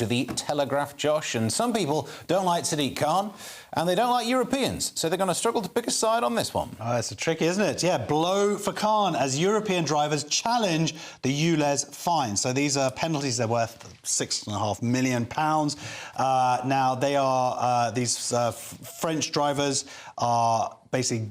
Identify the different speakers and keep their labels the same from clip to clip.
Speaker 1: to the Telegraph, Josh, and some people don't like Sadiq Khan, and they don't like Europeans, so they're going to struggle to pick a side on this one.
Speaker 2: Oh, it's tricky, isn't it? Yeah, blow for Khan as European drivers challenge the Ulez fine. So these are penalties, they're worth £6.5 million. Now, they are, these French drivers are basically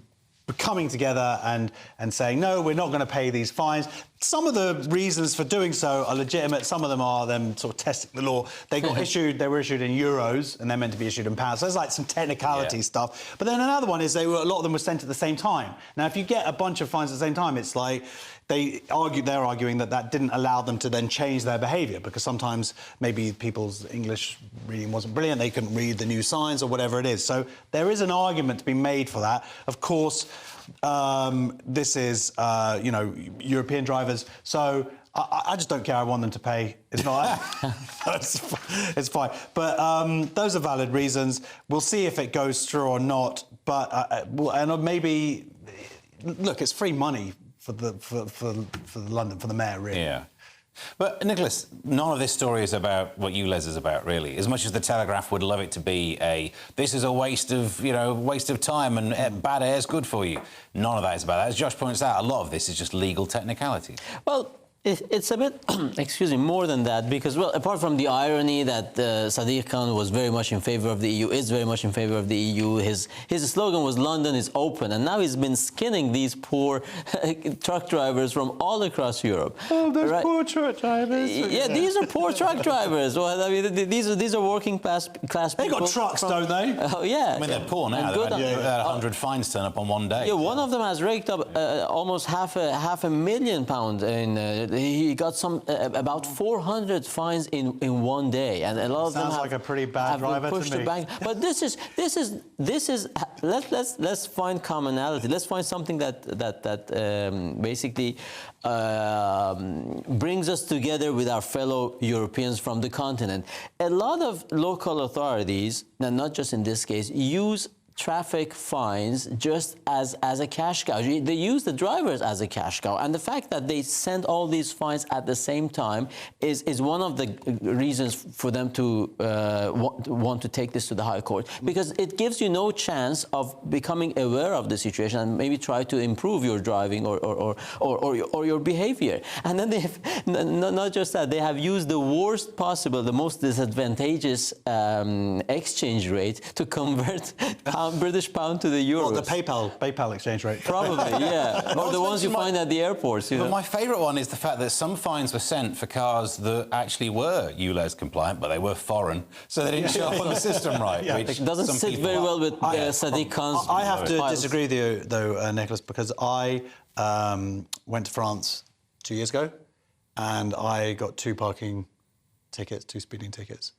Speaker 2: coming together and saying, no, we're not going to pay these fines. Some of the reasons for doing so are legitimate. Some of them are them sort of testing the law. They got they were issued in euros, and they're meant to be issued in pounds. So there's like some technicality stuff. But then another one is a lot of them were sent at the same time. Now, if you get a bunch of fines at the same time, it's like they're arguing that didn't allow them to then change their behaviour, because sometimes maybe people's English reading wasn't brilliant, they couldn't read the new signs or whatever it is. So there is an argument to be made for that. Of course, this is, you know, European drivers, so I just don't care. I want them to pay. It's not. It's fine. But those are valid reasons. We'll see if it goes through or not. But and maybe look, it's free money for London, for the mayor, really.
Speaker 1: Yeah. But, Nicholas, none of this story is about what Ulez is about, really. As much as the Telegraph would love it to be this is a waste of, you know, waste of time and bad air's good for you. None of that is about that. As Josh points out, a lot of this is just legal technicality.
Speaker 3: Well, it's a bit, excuse me, more than that, because, well, apart from the irony that Sadiq Khan was very much in favour of the EU, is very much in favour of the EU, his slogan was London is open, and now he's been skinning these poor truck drivers from all across Europe.
Speaker 2: Oh, those poor truck drivers.
Speaker 3: Yeah, these are poor truck drivers. Well, I mean, these are working class people.
Speaker 2: They got trucks, don't they?
Speaker 3: Oh, yeah.
Speaker 1: I mean, they're poor now. They've had 100 fines turn up on one day.
Speaker 3: Yeah, one of them has raked up almost half a million pounds in... he got some about 400 fines in one day, and a lot of them
Speaker 2: sounds like a pretty bad driver
Speaker 3: pushed
Speaker 2: to me.
Speaker 3: Back. But this is let's find commonality. Let's find something that basically brings us together with our fellow Europeans from the continent. A lot of local authorities, and not just in this case, use traffic fines just as a cash cow. They use the drivers as a cash cow, and the fact that they send all these fines at the same time is one of the reasons for them to want to take this to the High Court, because it gives you no chance of becoming aware of the situation and maybe try to improve your driving or your behavior. And then they have not just that, they have used the worst possible, the most disadvantageous exchange rate to convert British pound to the euro.
Speaker 2: What, the PayPal exchange rate?
Speaker 3: Probably, yeah. Or the ones you find at the airports. You know?
Speaker 1: My favourite one is the fact that some fines were sent for cars that actually were Ulez compliant, but they were forren, so they didn't show up on the system right.
Speaker 2: Yeah.
Speaker 1: Which
Speaker 3: it doesn't sit very well with Sadiq Khan's.
Speaker 2: I have to disagree with you, though, Nicholas, because I went to France 2 years ago, and I got two speeding tickets.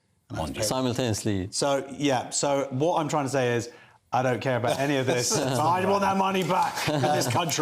Speaker 3: Simultaneously.
Speaker 2: So, yeah, so what I'm trying to say is I don't care about any of this. So I want that money back in this country.